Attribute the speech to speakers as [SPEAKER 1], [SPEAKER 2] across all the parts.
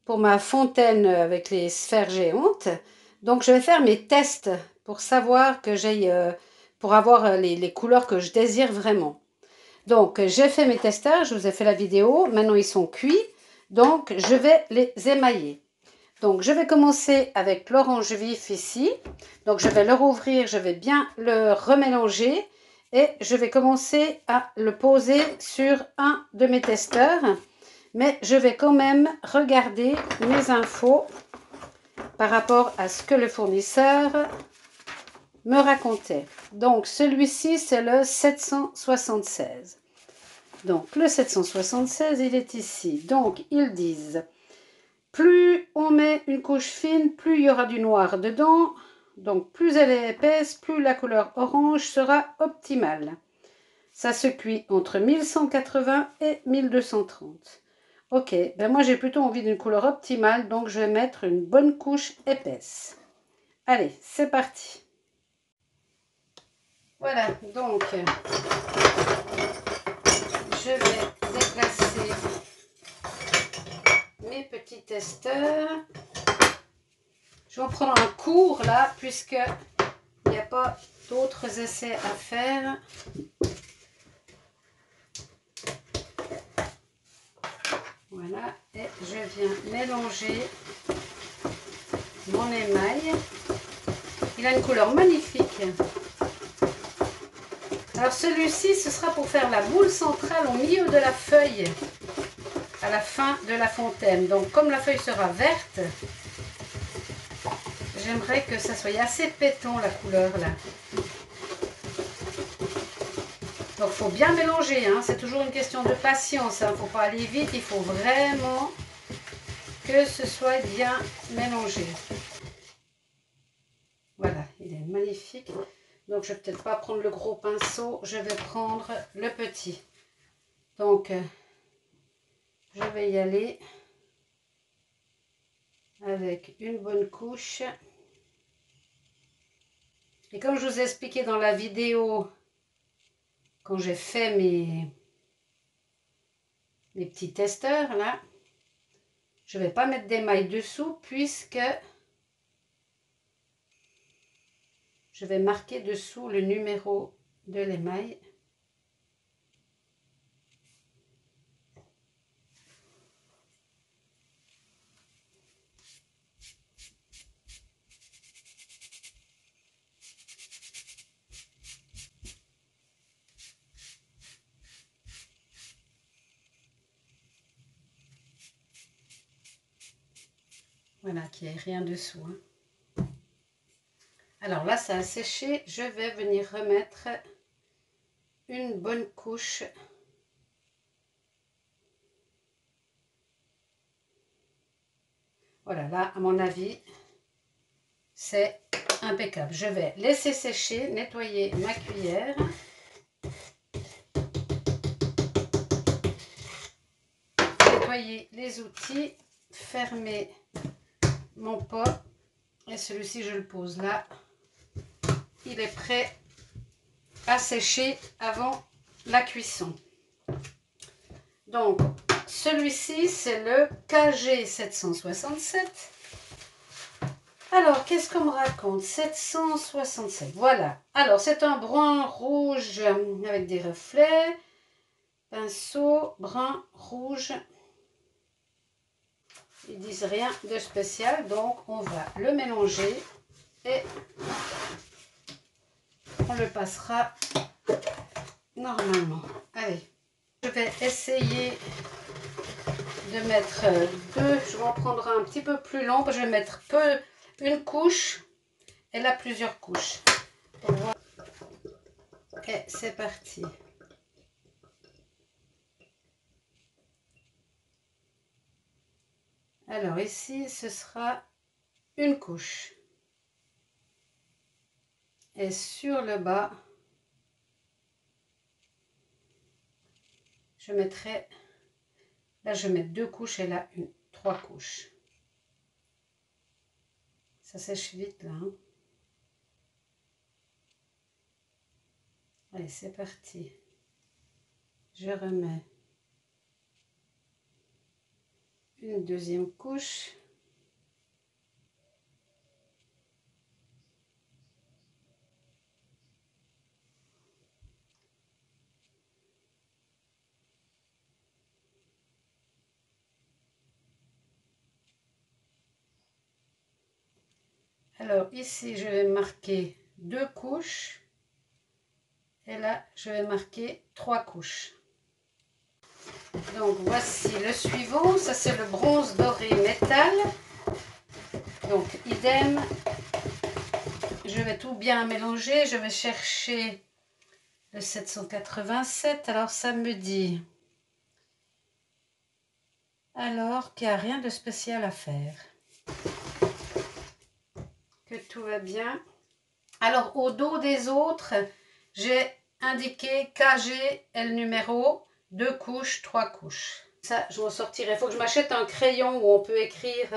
[SPEAKER 1] pour ma fontaine avec les sphères géantes. Donc je vais faire mes tests pour savoir que j'ai, pour avoir les couleurs que je désire vraiment. Donc j'ai fait mes testeurs, je vous ai fait la vidéo, maintenant ils sont cuits, donc je vais les émailler. Donc je vais commencer avec l'orange vif ici, donc je vais le rouvrir, je vais bien le remélanger et je vais commencer à le poser sur un de mes testeurs, mais je vais quand même regarder mes infos par rapport à ce que le fournisseur me racontait. Donc celui-ci c'est le 776. Donc le 776 il est ici. Donc ils disent plus on met une couche fine, plus il y aura du noir dedans. Donc plus elle est épaisse, plus la couleur orange sera optimale. Ça se cuit entre 1180 et 1230. Ok, ben moi j'ai plutôt envie d'une couleur optimale, donc je vais mettre une bonne couche épaisse. Allez, c'est parti. Voilà, donc je vais déplacer mes petits testeurs. Je vais en prendre un court là, puisqu'il n'y a pas d'autres essais à faire. Voilà, et je viens mélanger mon émail. Il a une couleur magnifique. Alors celui-ci, ce sera pour faire la boule centrale au milieu de la feuille, à la fin de la fontaine. Donc comme la feuille sera verte, j'aimerais que ça soit assez pétant la couleur là. Donc il faut bien mélanger, hein. C'est toujours une question de patience, il ne faut pas aller vite, il faut vraiment que ce soit bien mélangé. Voilà, il est magnifique. Donc je ne vais peut-être pas prendre le gros pinceau, je vais prendre le petit. Donc je vais y aller avec une bonne couche. Et comme je vous ai expliqué dans la vidéo, quand j'ai fait mes petits testeurs là, je ne vais pas mettre d'émail dessous puisque je vais marquer dessous le numéro de l'émail. Voilà, qu'il n'y ait rien dessous, hein. Alors là, ça a séché. Je vais venir remettre une bonne couche. Voilà, là, à mon avis, c'est impeccable. Je vais laisser sécher, nettoyer ma cuillère. Nettoyer les outils, fermer mon pot. Et celui-ci, je le pose là. Il est prêt à sécher avant la cuisson. Donc, celui-ci, c'est le KG 767. Alors, qu'est-ce qu'on me raconte? 767, voilà. Alors, c'est un brun rouge avec des reflets. Pinceau, brun, rouge. Ils disent rien de spécial, donc on va le mélanger et on le passera normalement. Allez, je vais essayer de mettre deux. Je vais en prendre un petit peu plus long, je vais mettre une couche et là plusieurs couches. Et c'est parti. Alors ici, ce sera une couche. Et sur le bas, je mettrai, là je vais mettre deux couches et là trois couches. Ça sèche vite là, hein. Allez, c'est parti. Je remets une deuxième couche. Alors ici, je vais marquer 2 couches. Et là, je vais marquer 3 couches. Donc voici le suivant. Ça, c'est le bronze doré métal. Donc idem. Je vais tout bien mélanger. Je vais chercher le 787. Alors ça me dit alors qu'il n'y a rien de spécial à faire. Que tout va bien. Alors au dos des autres, j'ai indiqué KG et le numéro, 2 couches, 3 couches. Ça, je m'en sortirai. Il faut que je m'achète un crayon où on peut écrire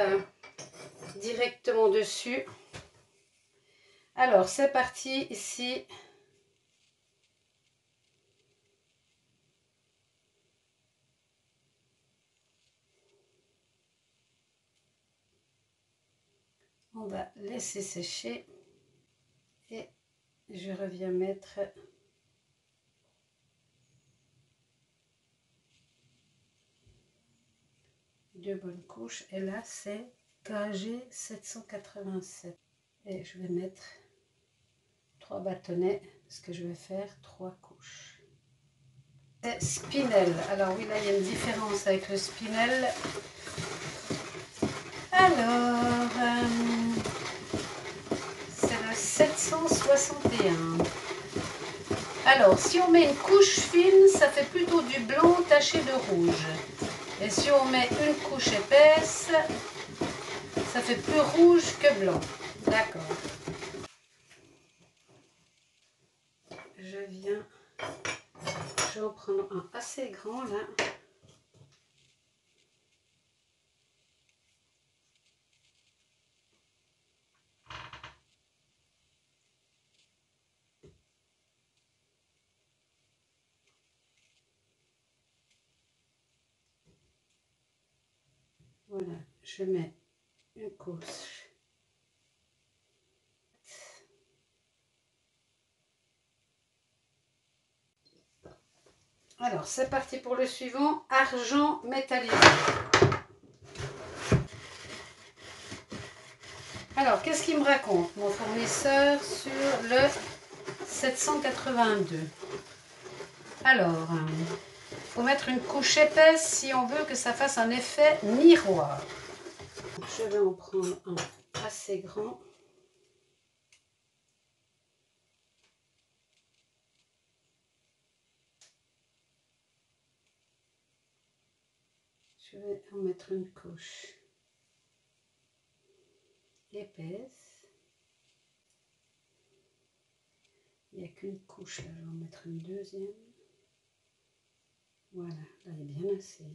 [SPEAKER 1] directement dessus. Alors, c'est parti ici. On va laisser sécher. Et je reviens mettre deux bonnes couches. Et là, c'est KG 787. Et je vais mettre 3 bâtonnets parce que je vais faire 3 couches. C'est Spinel. Alors oui, là, il y a une différence avec le Spinel. Alors, c'est le 761. Alors, si on met une couche fine, ça fait plutôt du blanc taché de rouge. Et si on met une couche épaisse, ça fait plus rouge que blanc. D'accord. Je vais en prendre un assez grand là. Voilà, je mets une couche. Alors, c'est parti pour le suivant, argent métallisé. Alors, qu'est-ce qu'il me raconte, mon fournisseur, sur le 782? Alors, il faut mettre une couche épaisse si on veut que ça fasse un effet miroir. Je vais en prendre un assez grand. Je vais en mettre une couche épaisse. Il n'y a qu'une couche là, je vais en mettre une deuxième. Voilà, là il est bien assez.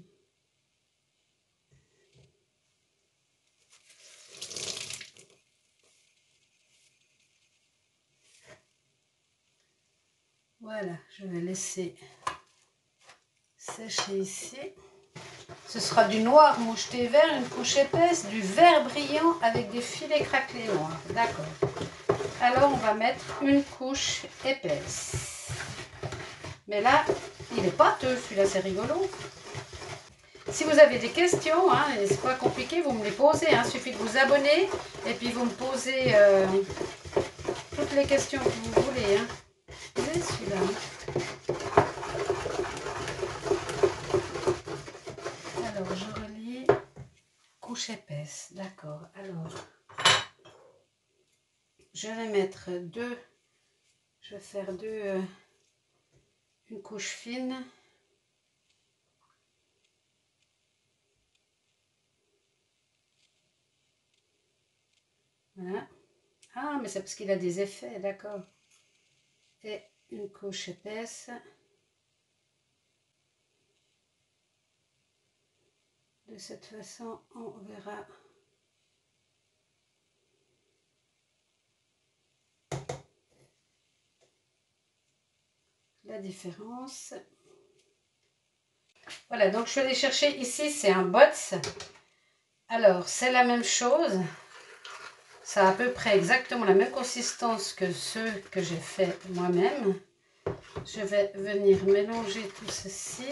[SPEAKER 1] Voilà, je vais laisser sécher ici. Ce sera du noir moucheté vert, une couche épaisse, du vert brillant avec des filets craquelés noirs. D'accord. Alors on va mettre une couche épaisse. Mais là, il est pâteux, celui-là, c'est rigolo. Si vous avez des questions, hein, et c'est pas compliqué, vous me les posez. Il suffit de vous abonner et puis vous me posez toutes les questions que vous voulez. Hein. Vous voyez celui-là. Alors, je relis couche épaisse. D'accord. Alors, je vais mettre deux. Je vais faire une couche fine. Voilà. Ah, mais c'est parce qu'il a des effets, d'accord. Et une couche épaisse. De cette façon, on verra la différence. Voilà, donc je suis allée chercher ici, c'est un bots. Alors, c'est la même chose. Ça a à peu près exactement la même consistance que ceux que j'ai fait moi-même. Je vais venir mélanger tout ceci.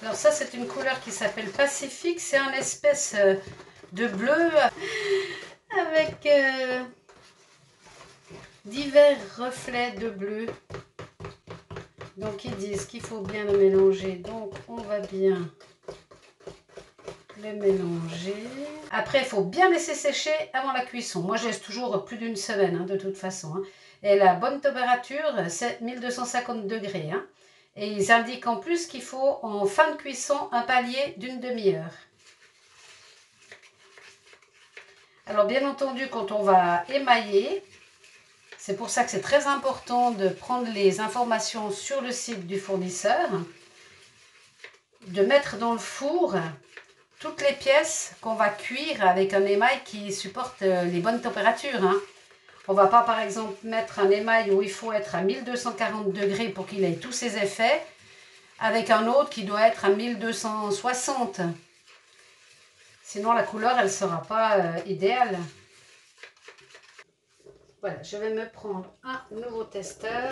[SPEAKER 1] Alors ça, c'est une couleur qui s'appelle Pacifique. C'est un espèce de bleu avec divers reflets de bleu. Donc ils disent qu'il faut bien le mélanger. Donc on va bien le mélanger. Après, il faut bien laisser sécher avant la cuisson. Moi, je laisse toujours plus d'une semaine, hein, de toute façon. Hein. Et la bonne température, c'est 1250 degrés. Hein. Et ils indiquent en plus qu'il faut, en fin de cuisson, un palier d'une demi-heure. Alors, bien entendu, quand on va émailler, c'est pour ça que c'est très important de prendre les informations sur le site du fournisseur, de mettre dans le four toutes les pièces qu'on va cuire avec un émail qui supporte les bonnes températures. Hein. On ne va pas par exemple mettre un émail où il faut être à 1240 degrés pour qu'il ait tous ses effets, avec un autre qui doit être à 1260. Sinon la couleur elle ne sera pas idéale. Voilà, je vais me prendre un nouveau testeur.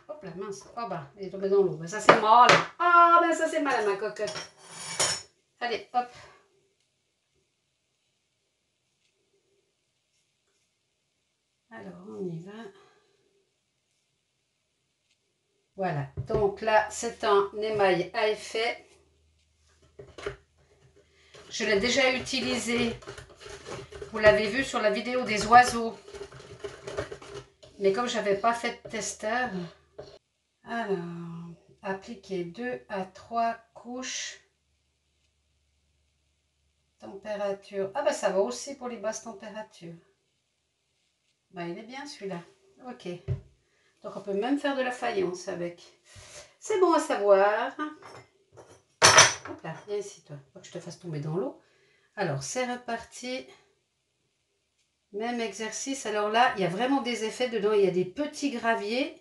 [SPEAKER 1] Hop là, mince, oh bah, il est tombé dans l'eau. Ben, ça c'est mal. Ah ben ça c'est mal ma cocotte. Allez, hop. Alors, on y va. Voilà, donc là, c'est un émail à effet. Je l'ai déjà utilisé, vous l'avez vu sur la vidéo des oiseaux. Mais comme je n'avais pas fait de testeur, alors, appliquer 2 à 3 couches. Température. Ah bah ça va aussi pour les basses températures. Bah il est bien celui-là. Ok. Donc on peut même faire de la faïence avec. C'est bon à savoir. Hop là, viens ici toi. Faut que je te fasse tomber dans l'eau. Alors c'est reparti. Même exercice. Alors là, il y a vraiment des effets dedans. Il y a des petits graviers.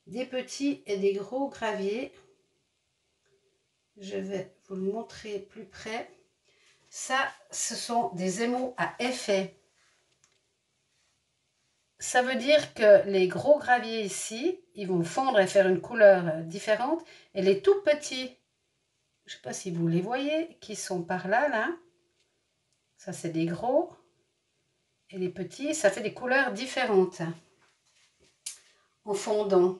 [SPEAKER 1] Des petits et des gros graviers. Je vais vous le montrer plus près. Ça, ce sont des émaux à effet. Ça veut dire que les gros graviers ici, ils vont fondre et faire une couleur différente. Et les tout petits, je ne sais pas si vous les voyez, qui sont par là, là. Ça, c'est des gros. Et les petits, ça fait des couleurs différentes. En fondant.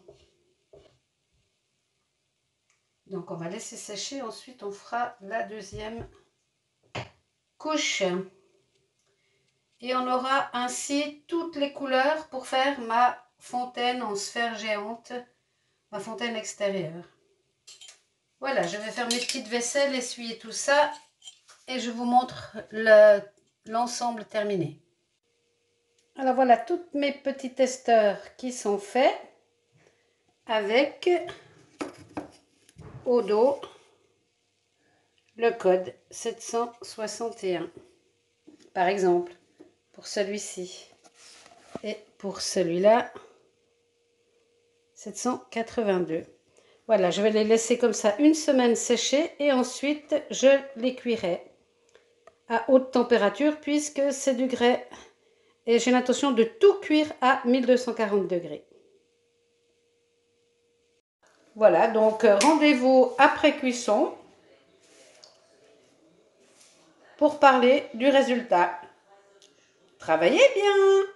[SPEAKER 1] Donc, on va laisser sécher. Ensuite, on fera la deuxième couche. Et on aura ainsi toutes les couleurs pour faire ma fontaine en sphère géante. Ma fontaine extérieure. Voilà, je vais faire mes petites vaisselles, essuyer tout ça. Et je vous montre l'ensemble terminé. Alors voilà, tous mes petits testeurs qui sont faits. Avec au dos le code 761 par exemple pour celui-ci et pour celui-là 782. Voilà, je vais les laisser comme ça une semaine sécher et ensuite je les cuirai à haute température puisque c'est du grès et j'ai l'intention de tout cuire à 1240 degrés. Voilà, donc rendez-vous après cuisson pour parler du résultat. Travaillez bien!